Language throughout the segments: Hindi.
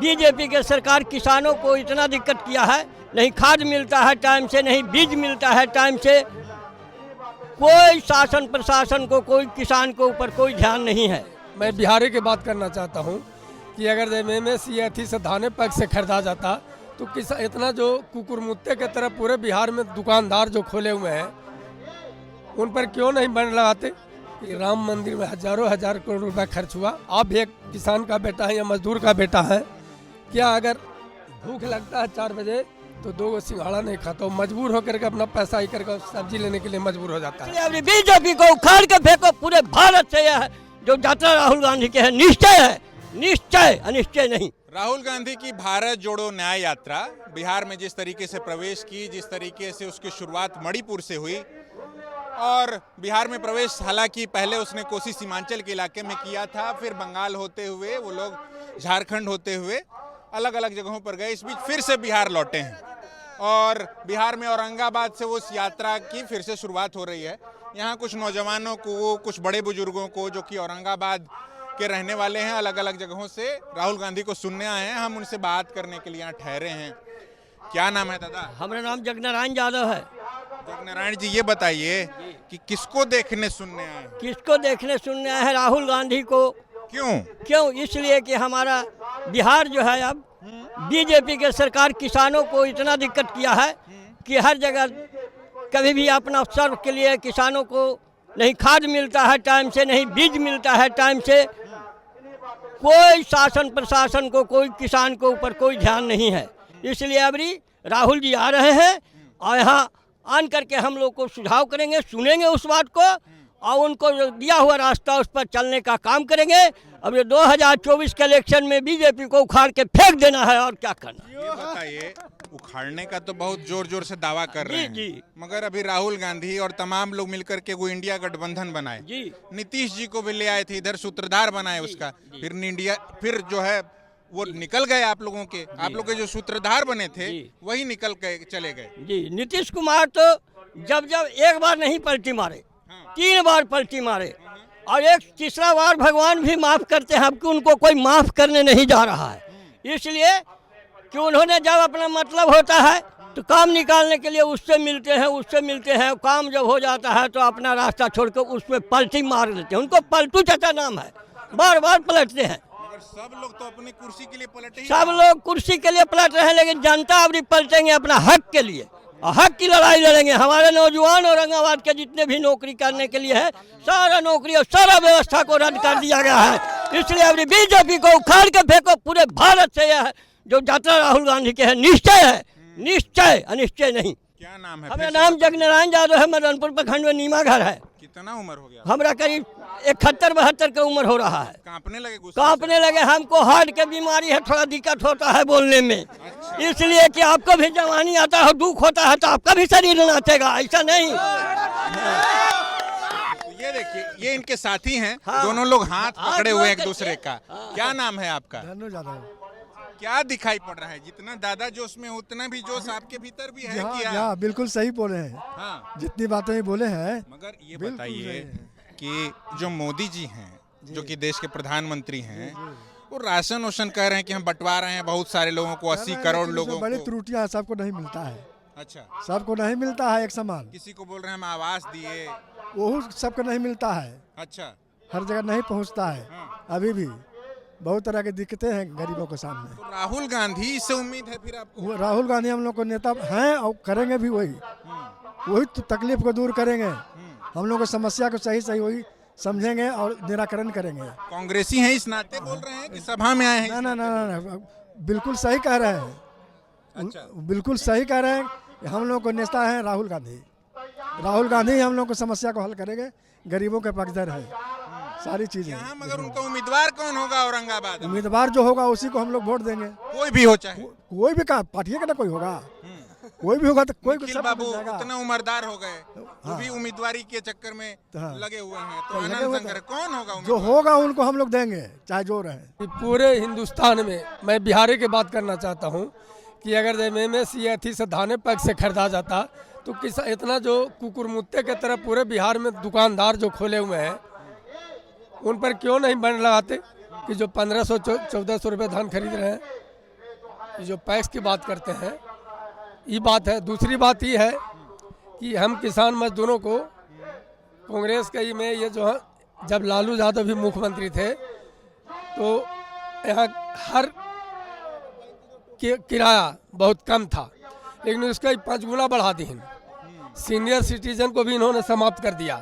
बीजेपी के सरकार किसानों को इतना दिक्कत किया है, नहीं खाद मिलता है टाइम से, नहीं बीज मिलता है टाइम से। कोई शासन प्रशासन को, कोई किसान के ऊपर कोई ध्यान नहीं है। मैं बिहारी की बात करना चाहता हूँ कि अगर एमएसपी अथी से धाने पैक से खरीदा जाता तो किसान इतना जो कुकुरमुत्ते के तरह पूरे बिहार में दुकानदार जो खोले हुए हैं उन पर क्यों नहीं बंद लगाते। राम मंदिर में हजारों हजार करोड़ रुपया खर्च हुआ। आप भी एक किसान का बेटा है या मजदूर का बेटा है, क्या अगर भूख लगता है 4 बजे तो 2 सिंघाड़ा नहीं खाता, वो मजबूर होकर के अपना पैसा ही करके सब्जी लेने के लिए मजबूर हो जाता है। बीजेपी को उखाड़ के फेंको, पूरे भारत से यह जो यात्रा राहुल गांधी के है निश्चय है, निश्चय अनिश्चय नहीं। राहुल गांधी की भारत जोड़ो न्याय यात्रा बिहार में जिस तरीके से प्रवेश की, जिस तरीके से उसकी शुरुआत मणिपुर से हुई और बिहार में प्रवेश हालांकि पहले उसने कोसी सीमांचल के इलाके में किया था, फिर बंगाल होते हुए वो लोग झारखंड होते हुए अलग अलग जगहों पर गए, इस बीच फिर से बिहार लौटे हैं और बिहार में औरंगाबाद से उस यात्रा की फिर से शुरुआत हो रही है। यहाँ कुछ नौजवानों को, कुछ बड़े बुजुर्गों को जो कि औरंगाबाद के रहने वाले हैं, अलग अलग जगहों से राहुल गांधी को सुनने आए हैं। हम उनसे बात करने के लिए यहाँ ठहरे हैं। क्या नाम है दादा? हमारा नाम जगनारायण यादव है। जगनारायण जी, ये बताइए कि किसको देखने सुनने आए? किसको देखने सुनने आए हैं? राहुल गांधी को। क्यों? इसलिए कि हमारा बिहार जो है अब बीजेपी के सरकार किसानों को इतना दिक्कत किया है कि हर जगह कभी भी अपना सर्व के लिए किसानों को नहीं खाद मिलता है टाइम से, नहीं बीज मिलता है टाइम से। कोई शासन प्रशासन को, कोई किसान के ऊपर कोई ध्यान नहीं है। इसलिए अभी राहुल जी आ रहे हैं और यहाँ आन करके हम लोग को सुझाव करेंगे, सुनेंगे उस बात को और उनको जो दिया हुआ रास्ता उस पर चलने का काम करेंगे। अब ये 2024 के इलेक्शन में बीजेपी को उखाड़ के फेंक देना है और क्या करना। ये बताइए, उखाड़ने का तो बहुत जोर जोर से दावा कर रहे हैं जी। मगर अभी राहुल गांधी और तमाम लोग मिलकर के वो इंडिया गठबंधन बनाए जी। नीतीश जी को भी ले आए थे, इधर सूत्रधार बनाए उसका, फिर जो है वो निकल गए आप लोगों के। आप लोग के जो सूत्रधार बने थे वही निकल के चले गए। जी, नीतीश कुमार तो जब एक बार नहीं पलटी मारे, 3 बार पलटी मारे और एक तीसरा बार भगवान भी माफ करते हैं, अब कि उनको कोई माफ करने नहीं जा रहा है। इसलिए कि उन्होंने जब अपना मतलब होता है तो काम निकालने के लिए उससे मिलते हैं। काम जब हो जाता है तो अपना रास्ता छोड़कर उसमें पलटी मार देते हैं। उनको पलटू चाचा नाम है, बार बार पलटते हैं। सब लोग तो अपनी कुर्सी के लिए पलटे ही। सब लोग कुर्सी के लिए पलट रहे हैं, लेकिन जनता अब पलटेंगे अपना हक के लिए और हक की लड़ाई लड़ेंगे। हमारे नौजवान औरंगाबाद के जितने भी नौकरी करने के लिए है, सारा नौकरी और सारा व्यवस्था को रद्द कर दिया गया है। इसलिए अभी बीजेपी को उखाड़ के फेंको, पूरे भारत से यह जो यात्रा राहुल गांधी के है निश्चय है, निश्चय अनिश्चय नहीं। क्या नाम है? हमारा नाम जगनारायण यादव है। मदनपुर प्रखंड में नीमा घर है। कितना उम्र हो गया? हमारा करीब 71-72 की उम्र हो रहा है। कांपने लगे? हमको हार्ट की बीमारी है, थोड़ा दिक्कत होता है बोलने में। इसलिए कि आपको भी जवानी आता है, दुख होता है तो आपका भी शरीर नाचेगा, ऐसा नहीं। तो ये देखिए, ये इनके साथी हैं। दोनों लोग हाथ पकड़े हुए एक दूसरे का। क्या नाम है आपका? क्या दिखाई पड़ रहा है? जितना दादा जोश में उतना भी जोश आपके भीतर भी है क्या? बिल्कुल सही बोले हैं। हाँ। जितनी बातें बोले हैं। मगर ये बताइए कि जो मोदी जी हैं, जो कि देश के प्रधानमंत्री हैं, वो राशन वोशन कह रहे हैं कि हम बंटवा रहे हैं बहुत सारे लोगों को, 80 करोड़ लोगों को। बड़ी त्रुटियां, सबको नहीं मिलता है। अच्छा, सबको नहीं मिलता है एक समान। किसी को बोल रहे हैं हम आवास दिए, वो सबको नहीं मिलता है। अच्छा, हर जगह नहीं पहुंचता है। अभी भी बहुत तरह की दिक्कतें हैं गरीबों के सामने। तो राहुल गांधी से उम्मीद है फिर आपको? राहुल गांधी हम लोग को नेता हैं और करेंगे भी वही तो तकलीफ को दूर करेंगे। हम लोग को समस्या को सही वही समझेंगे और निराकरण करेंगे। कांग्रेसी हैं इस नाते बोल रहे हैं कि सभा में आए हैं? ना, बिल्कुल सही कह रहे हैं। अच्छा, बिल्कुल सही कह रहे हैं। हम लोग को नेता है राहुल गांधी हम लोग को समस्या को हल करेंगे। गरीबों के पक्षधर है सारी चीजें। मगर उनका उम्मीदवार कौन होगा औरंगाबाद? उम्मीदवार जो होगा उसी को हम लोग वोट देंगे। कोई भी हो, चाहे कोई भी का पार्टी का ना कोई होगा, कोई भी होगा तो कोई निखिल बाबू उतना उम्रदार हो गए, वो भी उम्मीदवारी के चक्कर में लगे हुए हैं। तो आनंद शंकर कौन होगा? जो होगा उनको हम लोग देंगे, चाहे जो रहे। पूरे हिंदुस्तान में मैं बिहारी की बात करना चाहता हूँ कि अगर एमएसपी अथी से धाने पैक से खरीदा जाता तो किसान इतना जो कुकुरमुत्ते के तरह पूरे बिहार में दुकानदार जो खोले हुए हैं उन पर क्यों नहीं बंद लगाते कि जो 1500-1400 रुपये धान खरीद रहे हैं। ये जो पैक्स की बात करते हैं ये बात है। दूसरी बात ये है कि हम किसान मजदूरों को कांग्रेस के में ये जो है, जब लालू यादव भी मुख्यमंत्री थे तो यहाँ हर किराया बहुत कम था, लेकिन उसका 5 गुना बढ़ा दी। सीनियर सिटीजन को भी इन्होंने समाप्त कर दिया।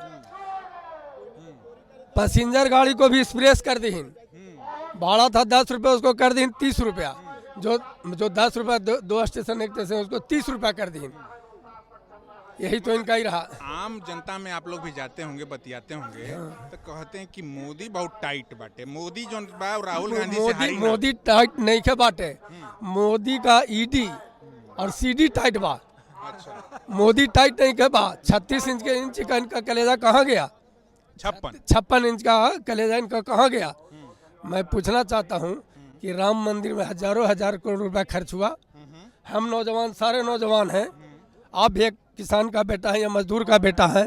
पैसेंजर गाड़ी को भी एक्सप्रेस कर दी। भाड़ा था 10 रुपये, उसको कर दी 30 रुपया। जो 10 रुपये दो स्टेशन एक स्टेशन उसको 30 रुपया कर दी। यही तो इनका ही रहा। आम जनता में आप लोग भी जाते होंगे, बतियाते होंगे, तो कहते हैं कि मोदी बहुत टाइट बाटे। मोदी जो बा राहुल गांधी से हारी ना। मोदी टाइट नहीं के बाटे। मोदी का ईडी और सीडी टाइट बा। अच्छा, मोदी टाइट नहीं के बा। 36 इंच का इनका कलेजा कहाँ गया? 56 इंच का कलेजा इनका कहाँ गया? मैं पूछना चाहता हूँ कि राम मंदिर में हजारों हजार करोड़ रुपया खर्च हुआ। हम नौजवान सारे नौजवान हैं, आप भी एक किसान का बेटा है या मजदूर का बेटा है।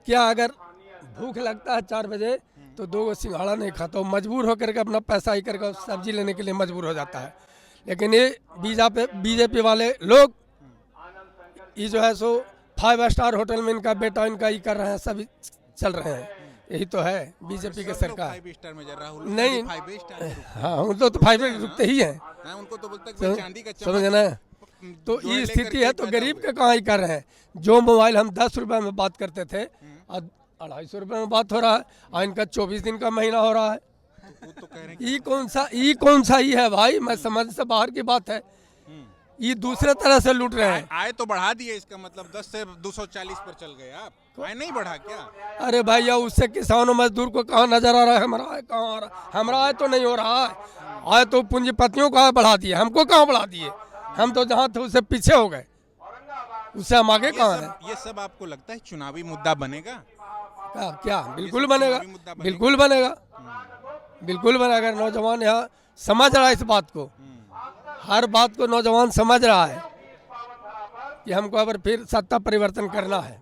क्या अगर भूख लगता है 4 बजे तो 2 सिंघाड़ा नहीं खाता, वो मजबूर होकर के अपना पैसा ही करके सब्जी लेने के लिए मजबूर हो जाता है। लेकिन ये बीजेपी वाले लोग ये जो है सो 5 स्टार होटल में इनका बेटा इनका ही कर रहे हैं, सभी चल रहे हैं। यही तो है बीजेपी की सरकार। 5 स्टार में राहुल नहीं, 5 स्टार हाँ उनको तो 5 रुकते ही हैं, उनको तो बोलते हैं चांदी का समझना। तो ये स्थिति है, तो गरीब के कहाँ ही कर रहे हैं। जो मोबाइल हम 10 रुपए में बात करते थे, 250 रुपये में बात हो रहा है, और इनका 24 दिन का महीना हो रहा है। तो कह रहे हैं ये कौन सा ही है भाई? मैं समझ से बाहर की बात है। ये दूसरे तरह से लूट रहे हैं। आय तो बढ़ा दिए, इसका मतलब 10 से 240 पर चल गए आप। आय नहीं बढ़ा क्या? अरे भाई या उससे किसानों मजदूर को कहाँ नजर आ रहा है? हमारा आय कहाँ आ रहा है? हमारा आय तो नहीं हो रहा है। आय तो पूंजीपतियों को आय बढ़ा दिए, हमको कहाँ बढ़ा दिए? हम तो जहाँ थे उससे पीछे हो गए, उससे हम आगे कहाँ हैं? ये सब आपको लगता है चुनावी मुद्दा बनेगा? क्या बिल्कुल बनेगा, बिल्कुल बनेगा, बिल्कुल बनेगा। अगर नौजवान यहाँ समझ रहा है इस बात को, हर बात को नौजवान समझ रहा है कि हमको अगर फिर सत्ता परिवर्तन करना है।